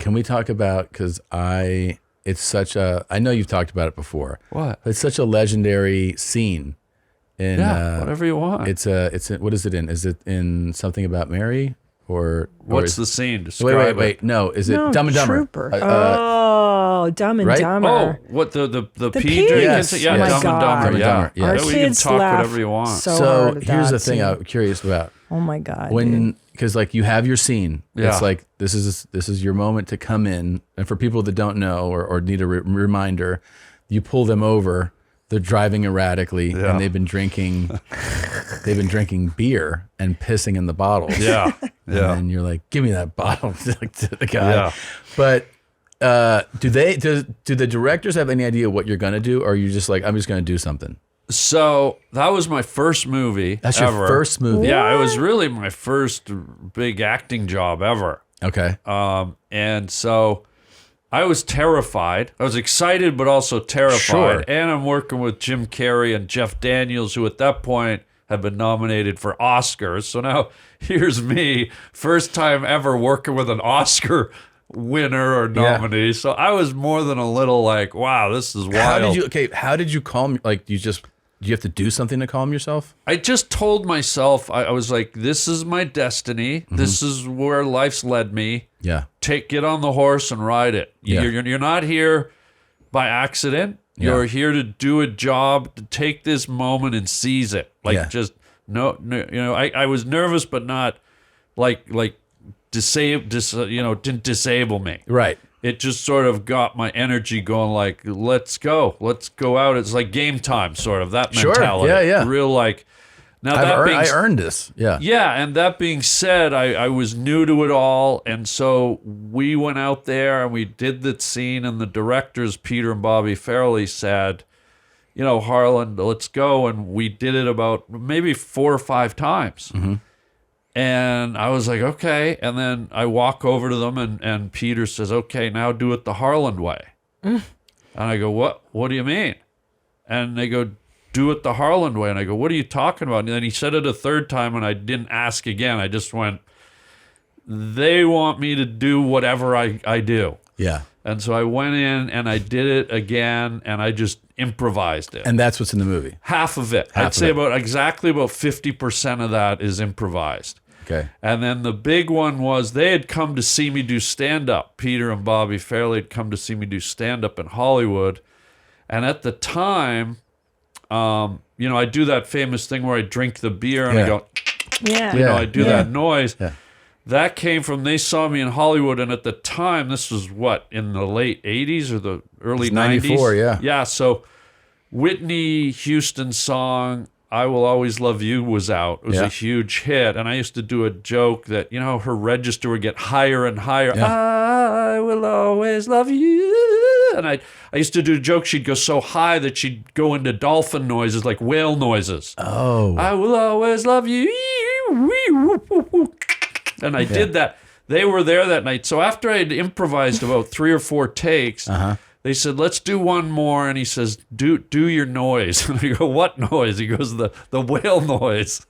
can we talk about, because it's such a, I know you've talked about it before. What? It's such a legendary scene. In, whatever you want. What is it in? Is it in Something About Mary? What's the scene? Describe wait. No, is it Dumb and Dumber? Trooper. Dumb and right? Dumber. Oh, what the P drink? Yes, Yeah, Oh my Dumb God. and Dumber. Yeah, Yeah. Our we can kids talk laugh whatever you want. so So hard at here's that the thing scene. I'm curious about. Oh my God. Because like you have your scene. Yeah. It's like this is your moment to come in. And for people that don't know or need a reminder, you pull them over. They're driving erratically and they've been drinking beer and pissing in the bottles. Yeah. Yeah. And you're like, give me that bottle like, to the guy. Yeah. But do the directors have any idea what you're gonna do, or are you just like, I'm just gonna do something? So that was my first movie. That's ever. your first movie. Yeah, it was really my first big acting job ever. Okay. And so I was terrified. I was excited, but also terrified. Sure. And I'm working with Jim Carrey and Jeff Daniels, who at that point had been nominated for Oscars. So now here's me, first time ever working with an Oscar winner or nominee. Yeah. So I was more than a little like, wow, this is wild. How did you calm? Like, do you have to do something to calm yourself? I just told myself, I was like, this is my destiny. Mm-hmm. This is where life's led me. Yeah. Get on the horse and ride it. Yeah. You're not here by accident. Yeah. You're here to do a job, to take this moment and seize it. Like I was nervous, but not like didn't disable me. Right. It just sort of got my energy going, like, let's go out. It's like game time, sort of, that mentality. Sure, yeah. Real like, now I earned this. Yeah. Yeah, and that being said, I was new to it all, and so we went out there and we did that scene, and the directors, Peter and Bobby Farrelly, said, Harland, let's go, and we did it about maybe 4 or 5 times. Mm-hmm. And I was like, okay. And then I walk over to them and Peter says, okay, now do it the Harland way. And I go, what do you mean? And they go, do it the Harland way. And I go, what are you talking about? And then he said it a third time and I didn't ask again. I just went, they want me to do whatever I do. Yeah. And so I went in and I did it again and I just improvised it. And that's what's in the movie. Half of it. I'd say about 50% of that is improvised. Okay. And then the big one was they had come to see me do stand-up. Peter and Bobby Farrelly had come to see me do stand-up in Hollywood. And at the time, I do that famous thing where I drink the beer and I go, I do that noise. Yeah. That came from, they saw me in Hollywood, and at the time, this was in the late 80s or the early 90s? 94, yeah. Yeah, so Whitney Houston's song, I Will Always Love You, was out. It was a huge hit, and I used to do a joke that, her register would get higher and higher. Yeah. I will always love you. And I used to do a joke, she'd go so high that she'd go into dolphin noises, like whale noises. Oh. I will always love you. And I did that. They were there that night. So after I had improvised about 3 or 4 takes, they said, let's do one more. And he says, do your noise. And I go, what noise? He goes, the whale noise.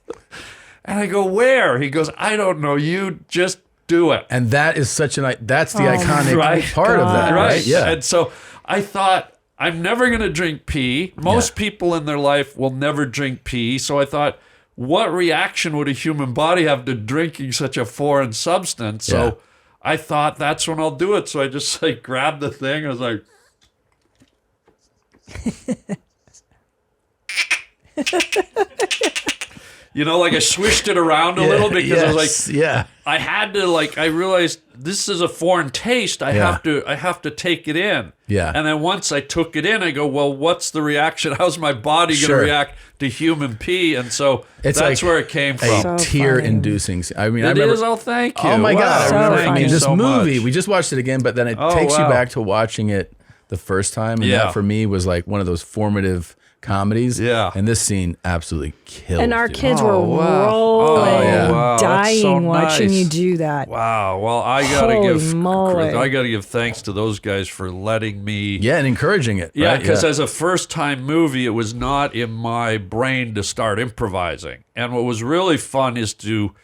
And I go, where? He goes, I don't know. You just do it. And that is that's the iconic part of that, right? Yeah. And so I thought, I'm never going to drink pee. Most people in their life will never drink pee. So I thought, what reaction would a human body have to drinking such a foreign substance? So I thought, that's when I'll do it. So I just grabbed the thing. I was like, I swished it around a little because I was like, I had to I realized this is a foreign taste. I have to take it in. Yeah. And then once I took it in, I go, well, what's the reaction? How's my body going to react to human pee? And so that's where it came from. Tear-inducing. I mean, it is. Oh, thank you. Oh my God! This movie. Much. We just watched it again, but then it takes you back to watching it the first time, and that for me was like one of those formative comedies. Yeah. And this scene absolutely killed. And our kids were rolling, dying so watching you do that. Wow. Well, I gotta give thanks to those guys for letting me. Yeah, and encouraging it. Yeah, because as a first-time movie, it was not in my brain to start improvising. And what was really fun is to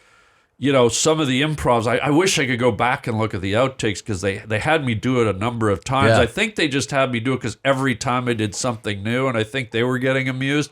some of the improvs, I wish I could go back and look at the outtakes because they had me do it a number of times. Yeah. I think they just had me do it because every time I did something new, and I think they were getting amused.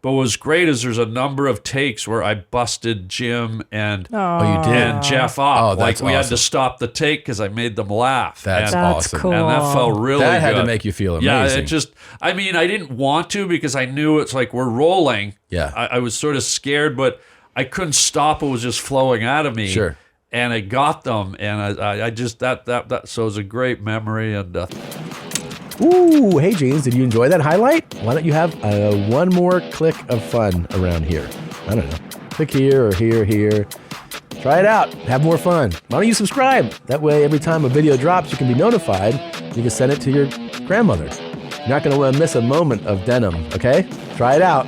But what was great is there's a number of takes where I busted Jim and Jeff up. Like we had to stop the take because I made them laugh. That's awesome. Cool. And that felt really good. That had to make you feel amazing. Yeah, I didn't want to because I knew it's like we're rolling. Yeah. I was sort of scared, but I couldn't stop. It was just flowing out of me. Sure. And I got them, and I just, so it was a great memory. And Ooh, hey, James, did you enjoy that highlight? Why don't you have one more click of fun around here? I don't know. Click here or here. Try it out. Have more fun. Why don't you subscribe? That way, every time a video drops, you can be notified. You can send it to your grandmother. You're not going to miss a moment of denim, okay? Try it out.